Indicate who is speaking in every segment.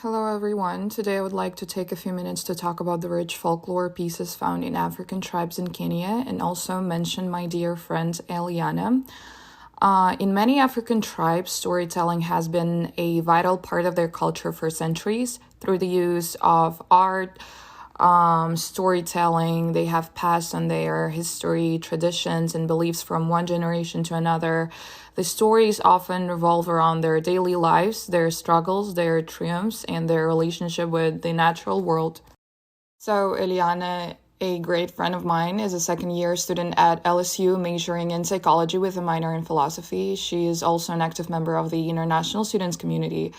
Speaker 1: Hello everyone. Today I would like to take a few minutes to talk about the rich folklore pieces found in African tribes in Kenya and also mention my dear friend Eliana. In many African tribes, storytelling has been a vital part of their culture for centuries. Through the use of art, storytelling, they have passed on their history, traditions, and beliefs from one generation to another. The stories often revolve around their daily lives, their struggles, their triumphs, and their relationship with the natural world. So, Eliana, a great friend of mine, is a second year student at LSU majoring in psychology with a minor in philosophy. She is also an active member of the international students community.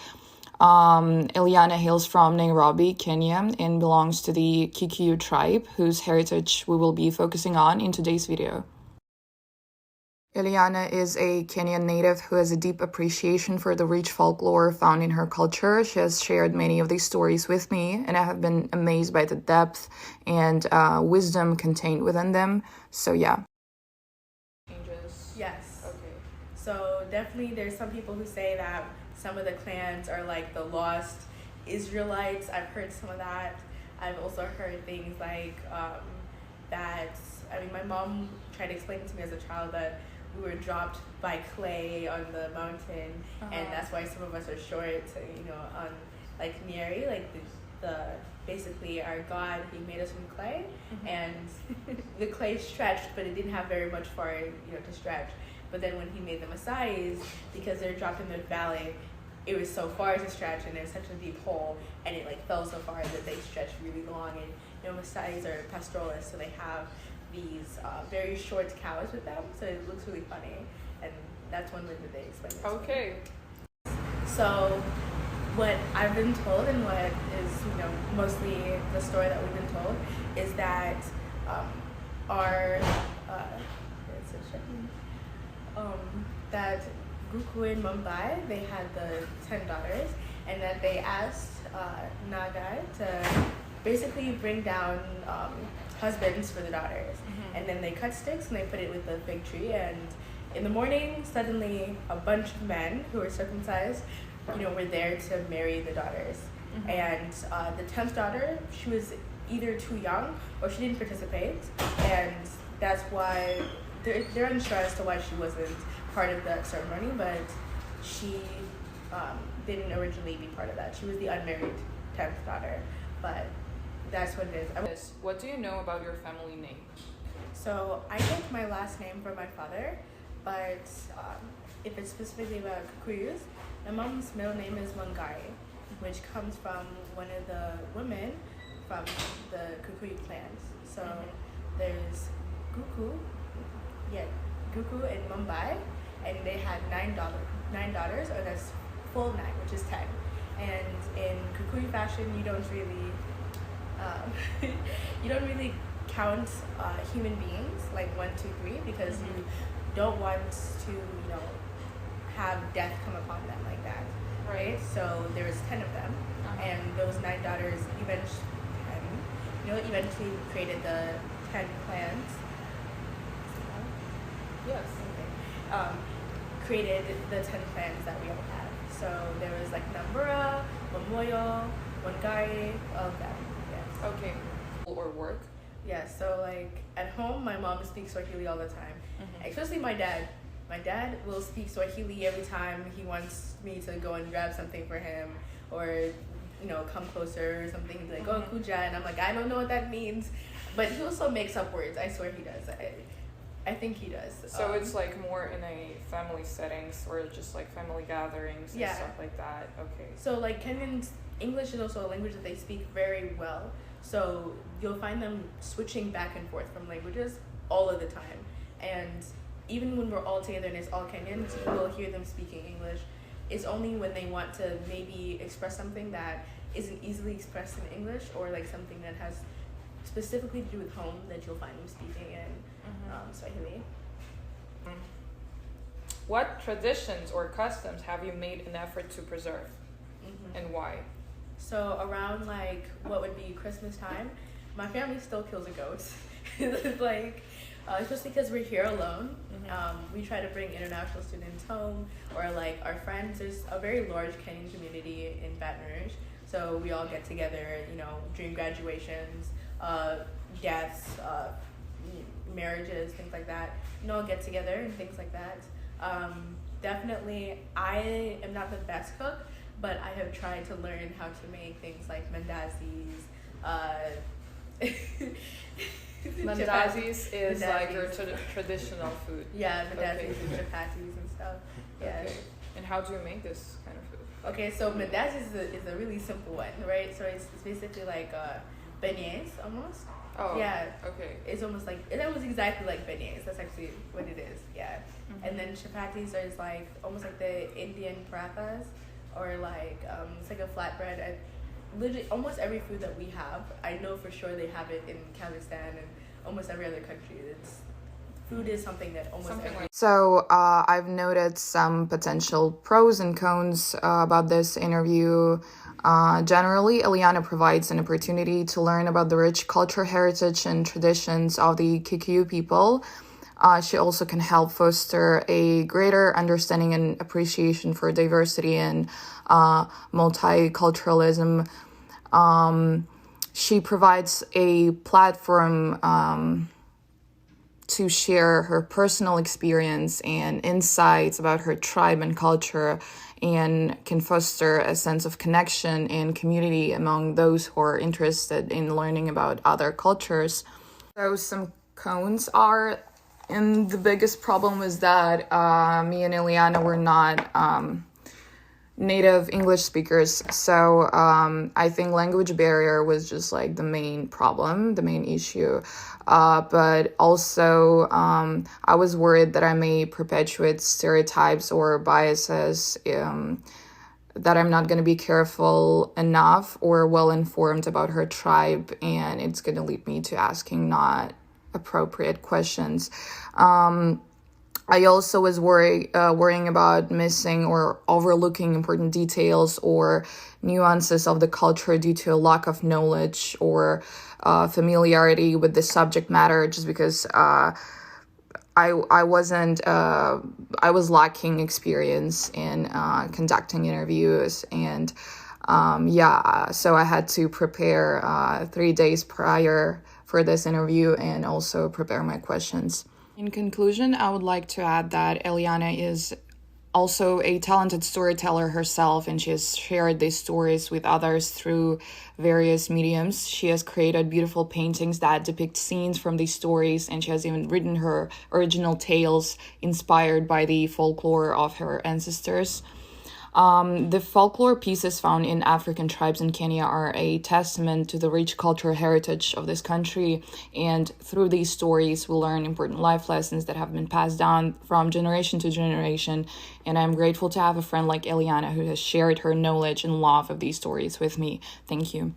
Speaker 1: Eliana hails from Nairobi, Kenya, and belongs to the Kikuyu tribe, whose heritage we will be focusing on in today's video. Eliana is a Kenyan native who has a deep appreciation for the rich folklore found in her culture. She has shared many of these stories with me, and I have been amazed by the depth and wisdom contained within them. So, yeah.
Speaker 2: Changes.
Speaker 3: Yes.
Speaker 2: Okay.
Speaker 3: So definitely there's some people who say that some of the clans are like the lost Israelites. I've heard some of that. I've also heard things like my mom tried to explain to me as a child that we were dropped by clay on the mountain, and that's why some of us are short, on like Nyeri, like the basically our God, he made us from clay, and the clay stretched, but it didn't have very much for to stretch. But then when he made the Messiahs, because they're dropped in the valley, it was so far to stretch, and there's such a deep hole, and it like fell so far that they stretched really long. And Messiahs are pastoralists, so they have these very short cows with them, so it looks really funny, and that's one way that they explain it.
Speaker 2: Okay.
Speaker 3: So what I've been told, and what is mostly the story that we've been told, is that that Guku in Mumbai, they had the 10 daughters, and that they asked Nagai to basically bring down husbands for the daughters. And then they cut sticks and they put it with the fig tree, and in the morning suddenly a bunch of men who were circumcised were there to marry the daughters. And the 10th daughter, she was either too young or she didn't participate, and that's why they're unsure as to why she wasn't part of the ceremony, but she didn't originally be part of that. She was the unmarried 10th daughter, but that's what it is.
Speaker 2: What do you know about your family name?
Speaker 3: So I take my last name from my father, but if it's specifically about Kikuyus, my mom's middle name is Wangai, which comes from one of the women from the Kikuyu clans. So there's Guku in Mumbai, and they had nine daughters, or that's full 9, which is 10. And in Kikuyu fashion, you don't really count human beings like 1, 2, 3, because you don't want to have death come upon them like that, right? So there was 10 of them, and those 9 daughters eventually created the 10 clans.
Speaker 2: Yes.
Speaker 3: Okay. Created the 10 clans that we all have. So there was like Nambura, Momoyo, Wangai, all of them. Yes.
Speaker 2: Okay. Or work?
Speaker 3: Yeah, so like at home, my mom speaks Swahili all the time, especially my dad. My dad will speak Swahili every time he wants me to go and grab something for him, or come closer or something, like oh kuja, and I'm like, I don't know what that means, but he also makes up words. I swear he does. I think he does.
Speaker 2: So it's like more in a family settings, or just like family gatherings and stuff like that. Okay.
Speaker 3: So like Kenyans, English is also a language that they speak very well. So you'll find them switching back and forth from languages all of the time. And even when we're all together and it's all Kenyans, you will hear them speaking English. It's only when they want to maybe express something that isn't easily expressed in English, or like something that has specifically to do with home, that you'll find them speaking in Swahili.
Speaker 2: What traditions or customs have you made an effort to preserve, and why?
Speaker 3: So around like what would be Christmas time, my family still kills a goat. Like especially because we're here alone. We try to bring international students home, or like our friends. There's a very large Kenyan community in Baton Rouge, So we all get together, during graduations, deaths, marriages, things like that. All get together and things like that. Definitely, I am not the best cook, but I have tried to learn how to make things like mandazis.
Speaker 2: Mandazis is like your traditional food.
Speaker 3: Yeah, mandazis and chapatis and stuff. Yeah.
Speaker 2: Okay. And how do you make this kind of food?
Speaker 3: Okay, so mandazis is a really simple one, right? So it's basically like beignets almost.
Speaker 2: Oh.
Speaker 3: Yeah.
Speaker 2: Okay.
Speaker 3: It's almost exactly like beignets. That's actually what it is. Yeah. Mm-hmm. And then chapatis are like almost like the Indian parathas, or like it's like a flatbread. And literally almost every food that we have, I know for sure they have it in Kazakhstan and almost every other country. Food is something that
Speaker 1: So I've noted some potential pros and cons about this interview. Generally, Eliana provides an opportunity to learn about the rich cultural heritage and traditions of the Kikuyu people. She also can help foster a greater understanding and appreciation for diversity and multiculturalism. She provides a platform to share her personal experience and insights about her tribe and culture, and can foster a sense of connection and community among those who are interested in learning about other cultures. So some cons are, and the biggest problem was that me and Eliana were not native English speakers. So I think language barrier was just like the main problem, the main issue. But also I was worried that I may perpetuate stereotypes or biases, that I'm not going to be careful enough or well-informed about her tribe, and it's going to lead me to asking not appropriate questions. I also was worrying about missing or overlooking important details or nuances of the culture due to a lack of knowledge or familiarity with the subject matter, just because I was lacking experience in conducting interviews, and so I had to prepare 3 days prior for this interview and also prepare my questions. In conclusion, I would like to add that Eliana is also a talented storyteller herself, and she has shared these stories with others through various mediums. She has created beautiful paintings that depict scenes from these stories, and she has even written her original tales inspired by the folklore of her ancestors. The folklore pieces found in African tribes in Kenya are a testament to the rich cultural heritage of this country, and through these stories we learn important life lessons that have been passed down from generation to generation, and I'm grateful to have a friend like Eliana who has shared her knowledge and love of these stories with me. Thank you.